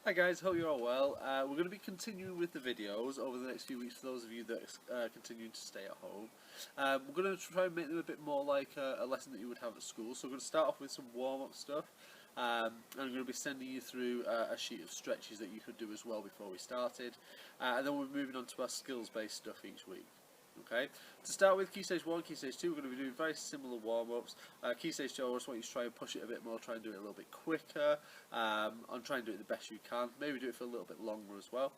Hi guys, hope you're all well. We're going to be continuing with the videos over the next few weeks for those of you that continue to stay at home. We're going to try and make them a bit more like a lesson that you would have at school. So we're going to start off with some warm-up stuff, and I'm going to be sending you through a sheet of stretches that you could do as well before we started, and then we're moving on to our skills-based stuff each week. Okay, to start with Key Stage 1, Key Stage 2, we're going to be doing very similar warm-ups. Key Stage 2, I just want you to try and push it a bit more, try and do it a little bit quicker, and try and do it the best you can. Maybe do it for a little bit longer as well.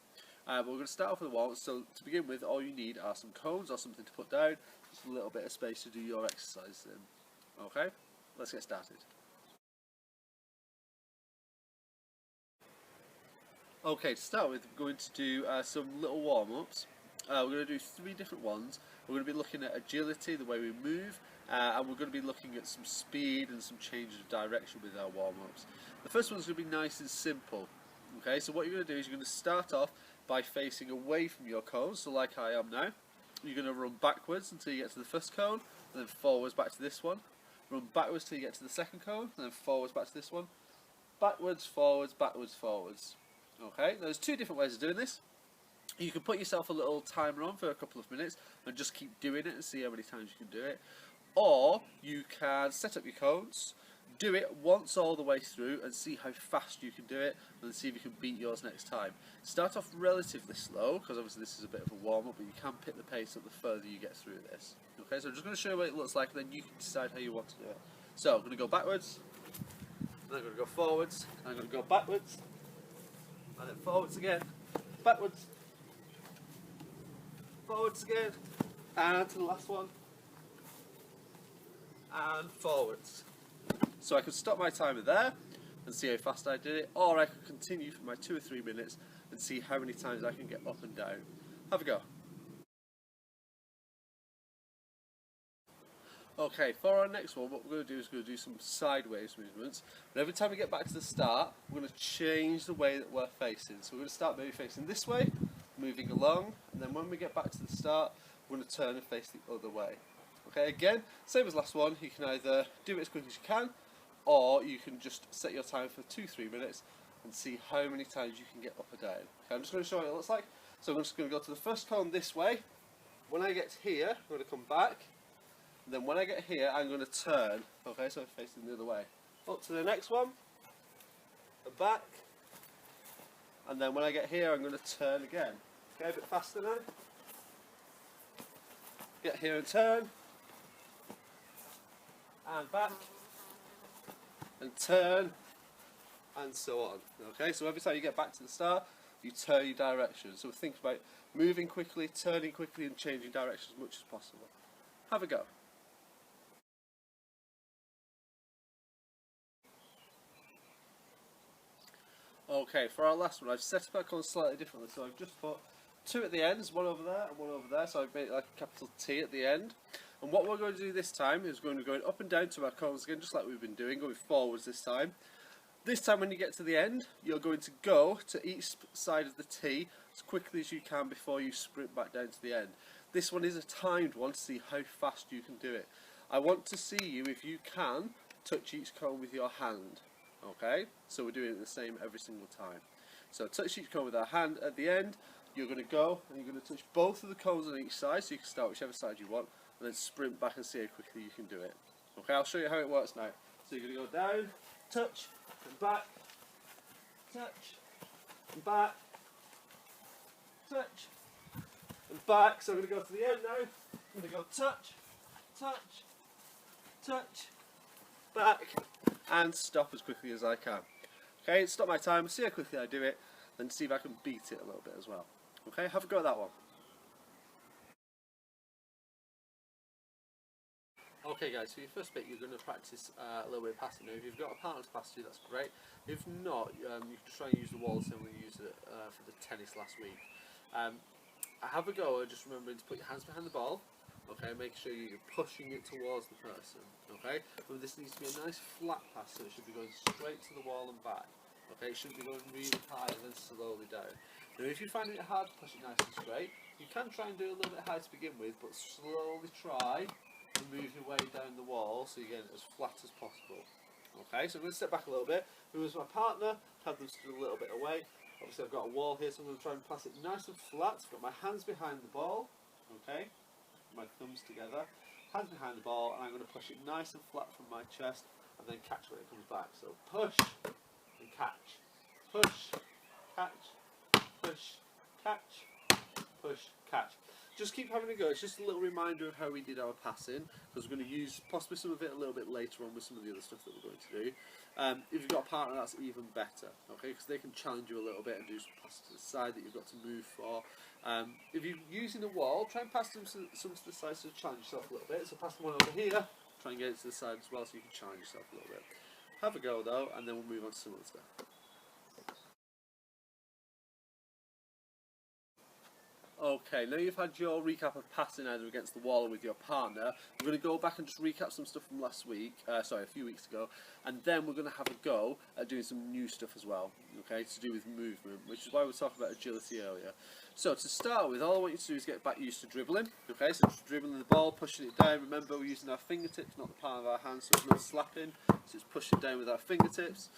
But we're going to start off with the warm-ups. So to begin with, all you need are some cones or something to put down, just a little bit of space to do your exercise in. Okay, let's get started. Okay, to start with, we're going to do some little warm-ups. We're going to do 3 different ones. We're going to be looking at agility, the way we move, and we're going to be looking at some speed and some changes of direction with our warm-ups. The first one's going to be nice and simple. Okay, so what you're going to do is you're going to start off by facing away from your cones, so like I am now. You're going to run backwards until you get to the first cone, and then forwards back to this one. Run backwards till you get to the second cone, and then forwards back to this one. Backwards, forwards, backwards, forwards. Okay, there's 2 different ways of doing this. You can put yourself a little timer on for a couple of minutes and just keep doing it and see how many times you can do it. Or you can set up your cones, do it once all the way through and see how fast you can do it, and then see if you can beat yours next time. Start off relatively slow, because obviously this is a bit of a warm-up, but you can pick the pace up the further you get through this. Okay, so I'm just going to show you what it looks like, and then you can decide how you want to do it. So I'm going to go backwards, then I'm going to go forwards, and I'm going to go backwards, and then forwards again, backwards, forwards again, and to the last one, and forwards. So I could stop my timer there and see how fast I did it, or I could continue for my 2 or 3 minutes and see how many times I can get up and down. Have a go. Okay, for our next one, what we're going to do is we're going to do some sideways movements. And every time we get back to the start, we're going to change the way that we're facing. So we're going to start maybe facing this way, moving along, and then when we get back to the start, we're going to turn and face the other way. Okay, again, same as last one, you can either do it as quick as you can, or you can just set your time for 2-3 minutes and see how many times you can get up or down. Okay, I'm just going to show you what it looks like. So I'm just going to go to the first cone this way. When I get here, I'm going to come back. And then when I get here, I'm going to turn. Okay, so I'm facing the other way. Up to the next one, and back. And then when I get here, I'm going to turn again. Okay, a bit faster now. Get here and turn. And back. And turn. And so on. Okay, so every time you get back to the start, you turn your direction. So think about moving quickly, turning quickly, and changing direction as much as possible. Have a go. Okay, for our last one, I've set up our cones slightly differently. So I've just put 2 at the ends, 1 over there and 1 over there. So I've made it like a capital T at the end. And what we're going to do this time is we're going to go up and down to our cones again, just like we've been doing, going forwards this time. This time when you get to the end, you're going to go to each side of the T as quickly as you can before you sprint back down to the end. This one is a timed one to see how fast you can do it. I want to see you, if you can, touch each cone with your hand. Okay, so we're doing it the same every single time. So touch each cone with our hand at the end. You're going to go and you're going to touch both of the cones on each side, so you can start whichever side you want, and then sprint back and see how quickly you can do it. Okay, I'll show you how it works now. So you're going to go down, touch, and back, touch, and back, touch, and back. So I'm going to go to the end now. I'm going to go touch, touch, touch, back, and stop as quickly as I can. Okay, stop my time, see how quickly I do it, then see if I can beat it a little bit as well. Okay, have a go at that one. Okay guys, so your first bit you're going to practice a little bit of passing. Now if you've got a partner to pass to, that's great. If not, you can just try and use the wall the same way we used it for the tennis last week. Have a go, just remembering to put your hands behind the ball. Okay, make sure you're pushing it towards the person. Okay, but this needs to be a nice flat pass, so it should be going straight to the wall and back. Okay, it shouldn't be going really high and then slowly down. Now if you're finding it hard to push it nice and straight, you can try and do a little bit high to begin with, but slowly try and move your way down the wall so you get it as flat as possible. Okay, so I'm going to step back a little bit. If it was my partner, have them stood a little bit away. Obviously I've got a wall here, so I'm going to try and pass it nice and flat. I've got my hands behind the ball, okay, my thumbs together, hands behind the ball, and I'm going to push it nice and flat from my chest, and then catch when it comes back. So push and catch, push, catch, push, catch, push, catch. Just keep having a go. It's just a little reminder of how we did our passing, because we're going to use possibly some of it a little bit later on with some of the other stuff that we're going to do. If you've got a partner, that's even better, okay, because they can challenge you a little bit and do some passes to the side that you've got to move for. If you're using a wall, try and pass them some to the side to challenge yourself a little bit. So pass them one over here, try and get it to the side as well so you can challenge yourself a little bit. Have a go though, and then we'll move on to some other stuff. Okay, now you've had your recap of passing either against the wall or with your partner, we're going to go back and just recap some stuff from last week, sorry, a few weeks ago, and then we're going to have a go at doing some new stuff as well, okay, to do with movement, which is why we were talking about agility earlier. So to start with, all I want you to do is get back used to dribbling, okay, so just dribbling the ball, pushing it down. Remember, we're using our fingertips, not the palm of our hands, so it's not slapping, so it's pushing down with our fingertips.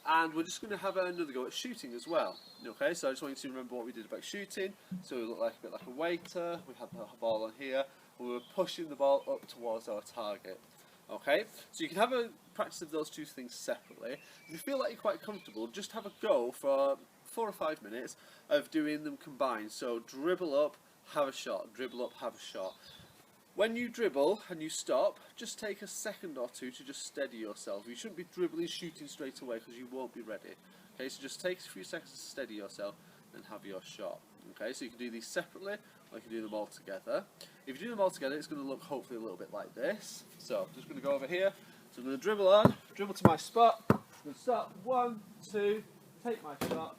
And we're just going to have another go at shooting as well, okay, so I just want you to remember what we did about shooting. So we look like a bit like a waiter, we had the ball on here, and we were pushing the ball up towards our target. Okay, so you can have a practice of those two things separately. If you feel like you're quite comfortable, just have a go for 4 or 5 minutes of doing them combined. So dribble up, have a shot, dribble up, have a shot. When you dribble and you stop, just take a second or two to just steady yourself. You shouldn't be dribbling, shooting straight away because you won't be ready. Okay, so just take a few seconds to steady yourself and have your shot. Okay, so you can do these separately, or you can do them all together. If you do them all together, it's going to look hopefully a little bit like this. So I'm just going to go over here. So I'm going to dribble on, dribble to my spot. I'm going to start 1, 2, take my shot.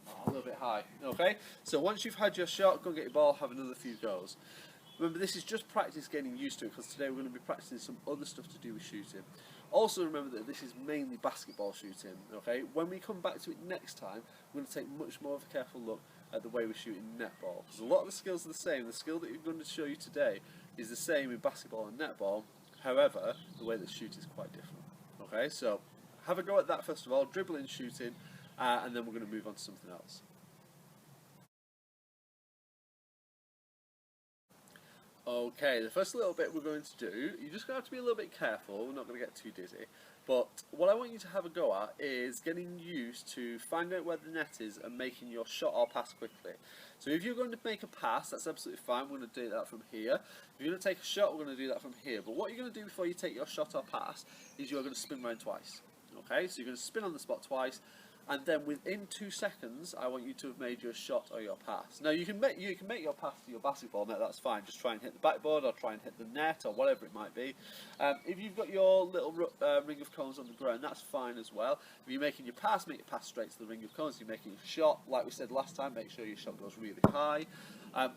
Oh, a little bit high. Okay, so once you've had your shot, go and get your ball, have another few goes. Remember, this is just practice getting used to it, because today we're going to be practicing some other stuff to do with shooting. Also remember that this is mainly basketball shooting, okay? When we come back to it next time, we're going to take much more of a careful look at the way we shoot in netball. Because a lot of the skills are the same. The skill that we're going to show you today is the same in basketball and netball. However, the way that shoot is quite different. Okay, so have a go at that first of all, dribbling, shooting, and then we're going to move on to something else. Okay, the first little bit we're going to do, you're just going to have to be a little bit careful, we're not going to get too dizzy, but what I want you to have a go at is getting used to finding out where the net is and making your shot or pass quickly. So if you're going to make a pass, that's absolutely fine, we're going to do that from here. If you're going to take a shot, we're going to do that from here, but what you're going to do before you take your shot or pass is you're going to spin around twice. Okay, so you're going to spin on the spot twice, and then within 2 seconds, I want you to have made your shot or your pass. Now you can make your pass to your basketball net. That's fine. Just try and hit the backboard or try and hit the net or whatever it might be. If you've got your little ring of cones on the ground, that's fine as well. If you're making your pass, make your pass straight to the ring of cones. If you're making your shot, like we said last time, make sure your shot goes really high.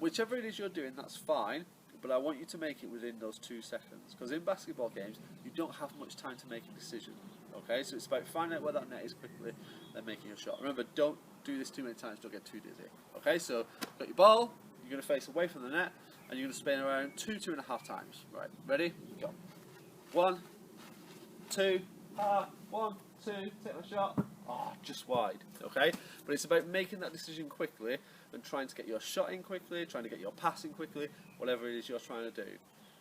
Whichever it is you're doing, that's fine. But I want you to make it within those 2 seconds, because in basketball games you don't have much time to make a decision. Okay, so it's about finding out where that net is quickly, then making a shot. Remember, don't do this too many times, don't get too dizzy. Okay, so got your ball, you're going to face away from the net, and you're going to spin around 2.5 times. Right, ready? Go. 1, 2, 1, 2, take my shot. Oh, just wide. Okay, but it's about making that decision quickly and trying to get your shot in quickly, trying to get your pass in quickly, whatever it is you're trying to do.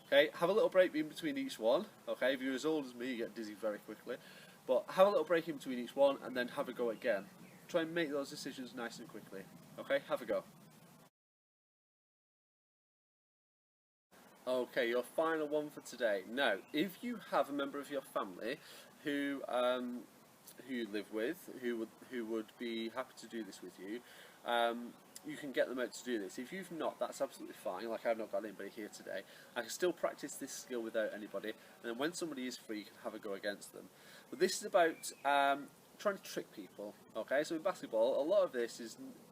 Okay, have a little break in between each one. Okay, if you're as old as me, you get dizzy very quickly. But have a little break in between each one and then have a go again. Try and make those decisions nice and quickly. Okay, have a go. Okay, your final one for today. Now, if you have a member of your family who you live with, who would be happy to do this with you, you can get them out to do this. If you've not, that's absolutely fine. Like, I've not got anybody here today. I can still practice this skill without anybody, and then when somebody is free, you can have a go against them. But this is about trying to trick people. Okay, so in basketball, a lot of this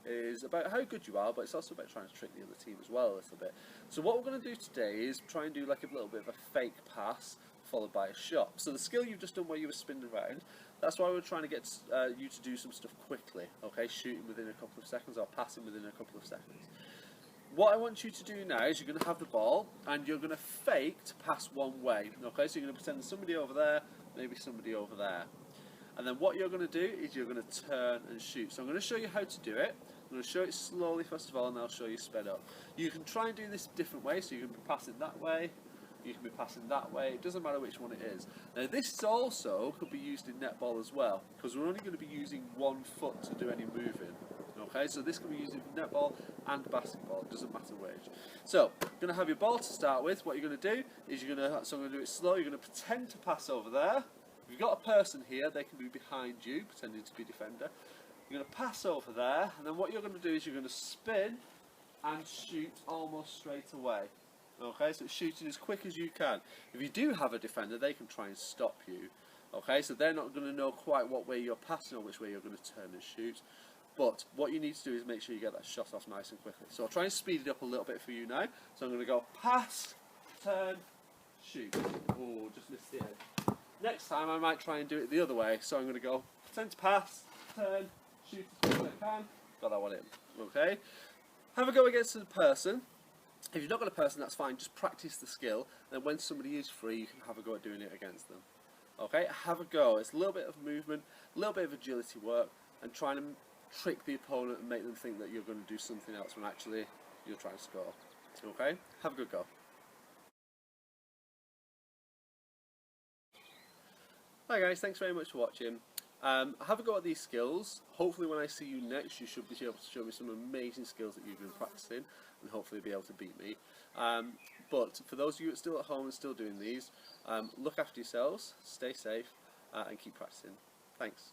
is about how good you are, but it's also about trying to trick the other team as well a little bit. So what we're going to do today is try and do like a little bit of a fake pass followed by a shot. So the skill you've just done where you were spinning around, that's why we're trying to get you to do some stuff quickly, okay, shooting within a couple of seconds or passing within a couple of seconds. What I want you to do now is you're going to have the ball and you're going to fake to pass one way, okay, so you're going to pretend there's somebody over there, maybe somebody over there. And then what you're going to do is you're going to turn and shoot. So I'm going to show you how to do it. I'm going to show it slowly first of all, and then I'll show you sped up. You can try and do this different ways, so you can be passing that way, you can be passing that way, it doesn't matter which one it is. Now this also could be used in netball as well, because we're only going to be using one foot to do any moving. Okay, so this can be used in netball and basketball, it doesn't matter which. So, you're going to have your ball to start with. What you're going to do is so I'm going to do it slow, you're going to pretend to pass over there. If you've got a person here, they can be behind you, pretending to be defender. You're going to pass over there, and then what you're going to do is you're going to spin and shoot almost straight away. Okay, so it's shooting as quick as you can. If you do have a defender, they can try and stop you. Okay, so they're not going to know quite what way you're passing or which way you're going to turn and shoot. But what you need to do is make sure you get that shot off nice and quickly. So I'll try and speed it up a little bit for you now. So I'm going to go pass, turn, shoot. Oh, just missed the edge. Next time I might try and do it the other way. So I'm going to go pretend to pass, turn, shoot as quick as I can. Got that one in. Okay. Have a go against the person. If you've not got a person, that's fine. Just practice the skill. And when somebody is free, you can have a go at doing it against them. Okay. Have a go. It's a little bit of movement, a little bit of agility work, and trying to trick the opponent and make them think that you're going to do something else when actually you're trying to score. Okay? Have a good go. Hi guys, thanks very much for watching. Have a go at these skills. Hopefully when I see you next, you should be able to show me some amazing skills that you've been practicing and hopefully be able to beat me. But for those of you that are still at home and still doing these, look after yourselves, stay safe, and keep practicing. Thanks.